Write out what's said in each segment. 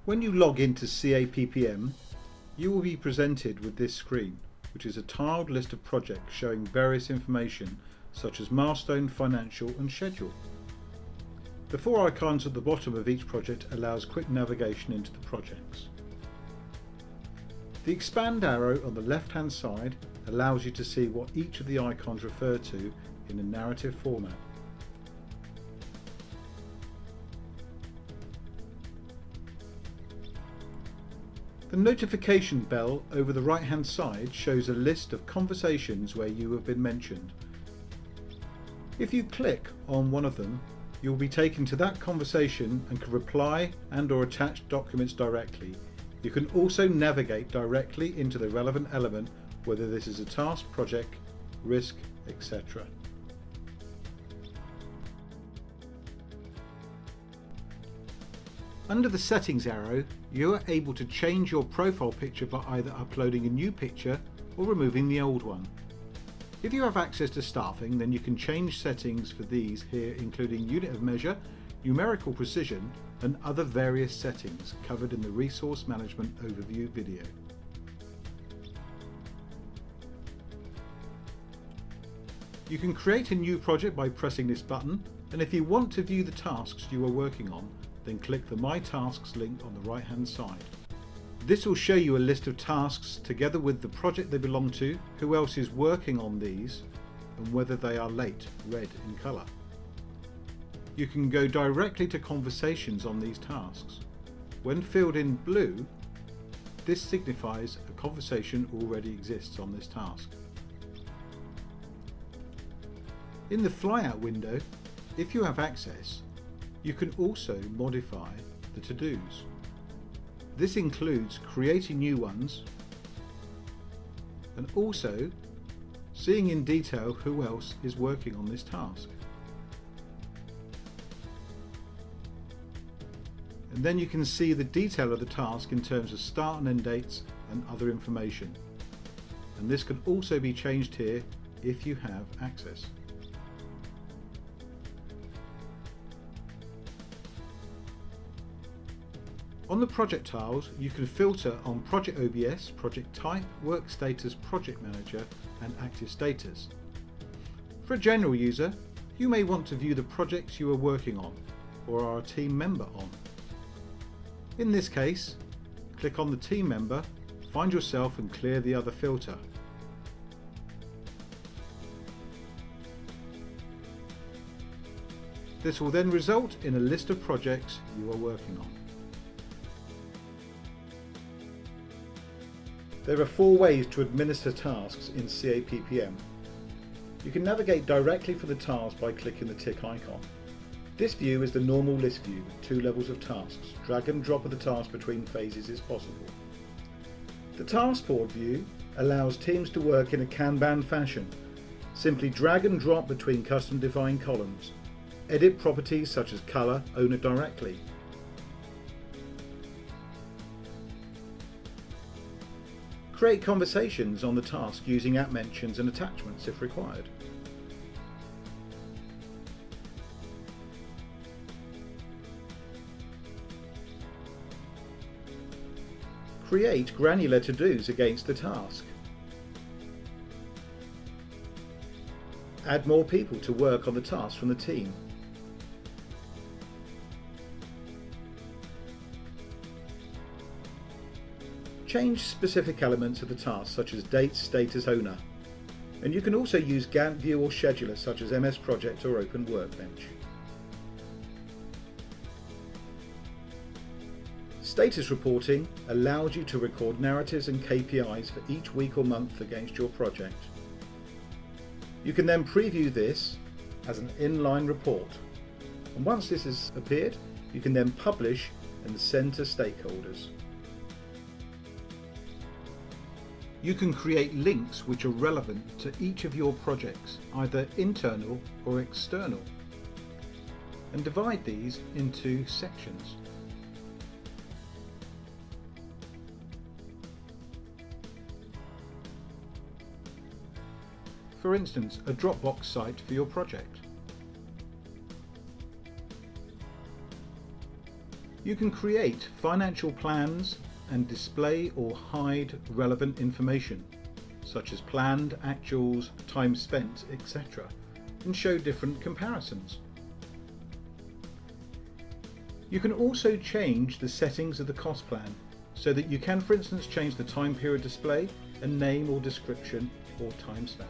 When you log into CA PPM, you will be presented with this screen, which is a tiled list of projects showing various information such as milestone, financial and schedule. The four icons at the bottom of each project allows quick navigation into the projects. The expand arrow on the left hand side allows you to see what each of the icons refer to in a narrative format. The notification bell over the right hand side shows a list of conversations where you have been mentioned. If you click on one of them, you will be taken to that conversation and can reply and/or attach documents directly. You can also navigate directly into the relevant element, whether this is a task, project, risk, etc. Under the settings arrow, you are able to change your profile picture by either uploading a new picture or removing the old one. If you have access to staffing, then you can change settings for these here, including unit of measure, numerical precision and other various settings covered in the Resource Management Overview video. You can create a new project by pressing this button, and if you want to view the tasks you are working on, then click the My Tasks link on the right hand side. This will show you a list of tasks together with the project they belong to, who else is working on these, and whether they are late, red in colour. You can go directly to conversations on these tasks. When filled in blue, this signifies a conversation already exists on this task. In the flyout window, if you have access, you can also modify the to-dos. This includes creating new ones and also seeing in detail who else is working on this task. And then you can see the detail of the task in terms of start and end dates and other information. And this can also be changed here if you have access. On the project tiles, you can filter on Project OBS, Project Type, Work Status, Project Manager and Active Status. For a general user, you may want to view the projects you are working on or are a team member on. In this case, click on the team member, find yourself and clear the other filter. This will then result in a list of projects you are working on. There are four ways to administer tasks in CA PPM. You can navigate directly for the task by clicking the tick icon. This view is the normal list view with two levels of tasks. Drag and drop of the task between phases is possible. The task board view allows teams to work in a Kanban fashion. Simply drag and drop between custom defined columns. Edit properties such as colour, owner directly. Create conversations on the task using @ mentions and attachments if required. Create granular to-dos against the task. Add more people to work on the task from the team. Change specific elements of the task such as date, status, owner. And you can also use Gantt view or scheduler such as MS Project or Open Workbench. Status reporting allows you to record narratives and KPIs for each week or month against your project. You can then preview this as an inline report. And once this has appeared, you can then publish and send to stakeholders. You can create links which are relevant to each of your projects, either internal or external, and divide these into sections. For instance, a Dropbox site for your project. You can create financial plans and display or hide relevant information, such as planned, actuals, time spent, etc., and show different comparisons. You can also change the settings of the cost plan so that you can, for instance, change the time period display and name or description or time span.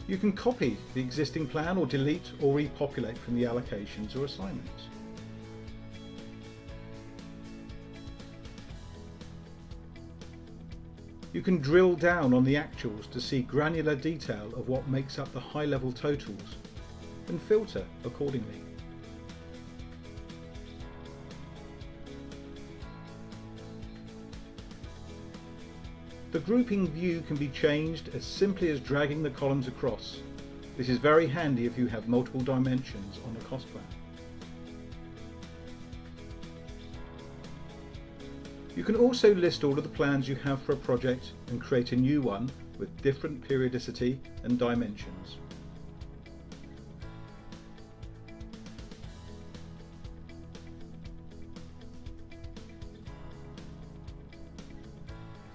You can copy the existing plan or delete or repopulate from the allocations or assignments. You can drill down on the actuals to see granular detail of what makes up the high-level totals and filter accordingly. The grouping view can be changed as simply as dragging the columns across. This is very handy if you have multiple dimensions on a cost plan. You can also list all of the plans you have for a project and create a new one with different periodicity and dimensions.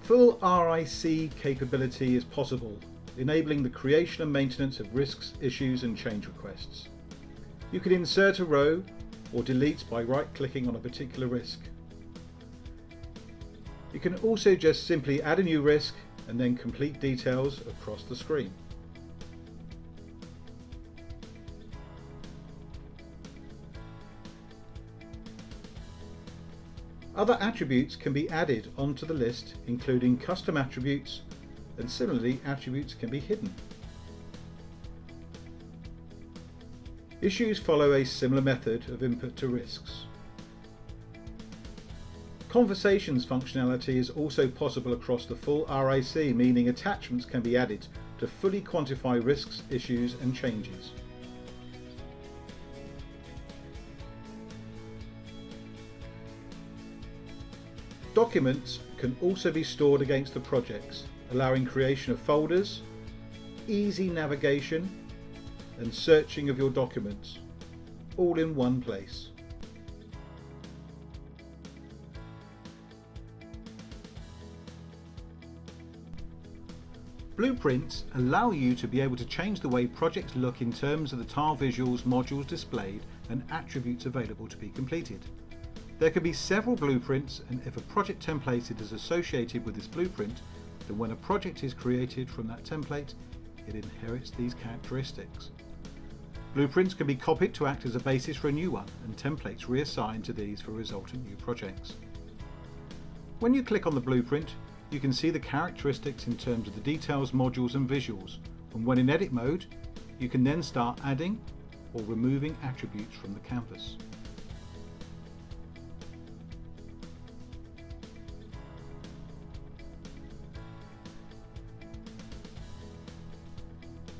Full RIC capability is possible, enabling the creation and maintenance of risks, issues and change requests. You can insert a row or delete by right-clicking on a particular risk. You can also just simply add a new risk and then complete details across the screen. Other attributes can be added onto the list, including custom attributes, and similarly attributes can be hidden. Issues follow a similar method of input to risks. Conversations functionality is also possible across the full RIC, meaning attachments can be added to fully quantify risks, issues and changes. Documents can also be stored against the projects, allowing creation of folders, easy navigation and searching of your documents, all in one place. Blueprints allow you to be able to change the way projects look in terms of the tile visuals, modules displayed and attributes available to be completed. There can be several blueprints, and if a project template is associated with this blueprint, then when a project is created from that template, it inherits these characteristics. Blueprints can be copied to act as a basis for a new one, and templates reassigned to these for resultant new projects. When you click on the blueprint, you can see the characteristics in terms of the details, modules and visuals, and when in edit mode, you can then start adding or removing attributes from the canvas.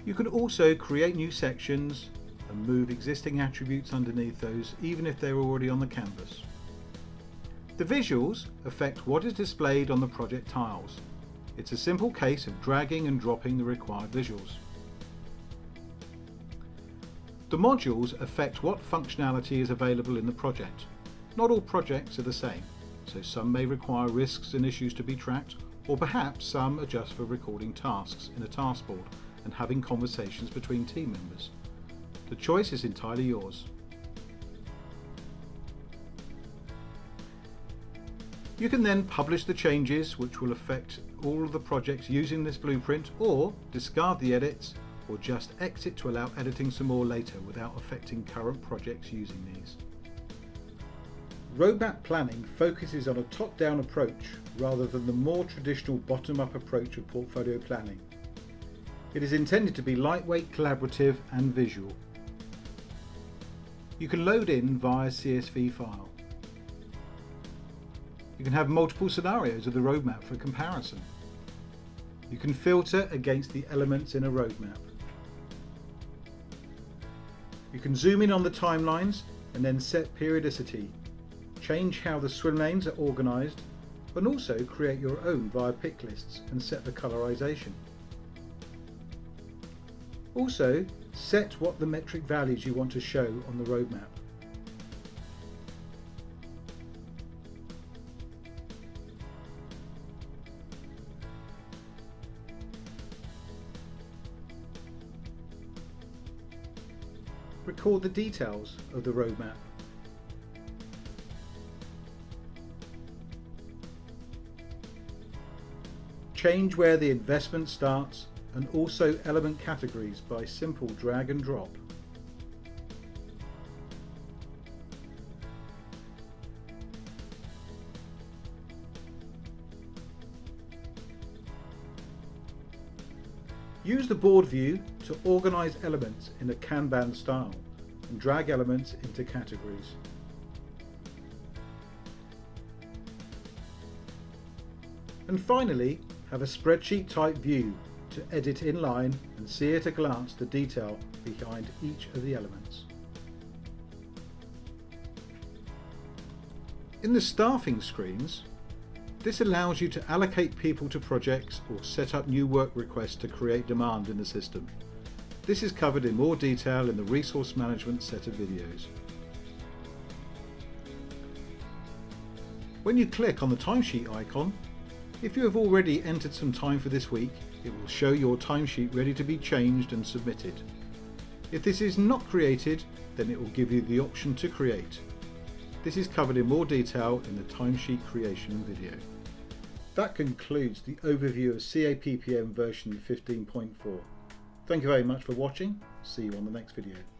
You can also create new sections and move existing attributes underneath those, even if they're already on the canvas. The visuals affect what is displayed on the project tiles. It's a simple case of dragging and dropping the required visuals. The modules affect what functionality is available in the project. Not all projects are the same, so some may require risks and issues to be tracked, or perhaps some are just for recording tasks in a task board and having conversations between team members. The choice is entirely yours. You can then publish the changes which will affect all of the projects using this blueprint, or discard the edits, or just exit to allow editing some more later without affecting current projects using these. Roadmap planning focuses on a top-down approach rather than the more traditional bottom-up approach of portfolio planning. It is intended to be lightweight, collaborative and visual. You can load in via CSV file. You can have multiple scenarios of the roadmap for comparison. You can filter against the elements in a roadmap. You can zoom in on the timelines and then set periodicity, change how the swim lanes are organised, and also create your own via pick lists and set the colorization. Also, set what the metric values you want to show on the roadmap. record the details of the roadmap. Change where the investment starts and also element categories by simple drag and drop. Use the board view to organize elements in a Kanban style and drag elements into categories. And finally, have a spreadsheet type view to edit in line and see at a glance the detail behind each of the elements. In the staffing screens, this allows you to allocate people to projects or set up new work requests to create demand in the system. This is covered in more detail in the resource management set of videos. When you click on the timesheet icon, if you have already entered some time for this week, it will show your timesheet ready to be changed and submitted. If this is not created, then it will give you the option to create. This is covered in more detail in the timesheet creation video. That concludes the overview of CA PPM version 15.4. Thank you very much for watching. See you on the next video.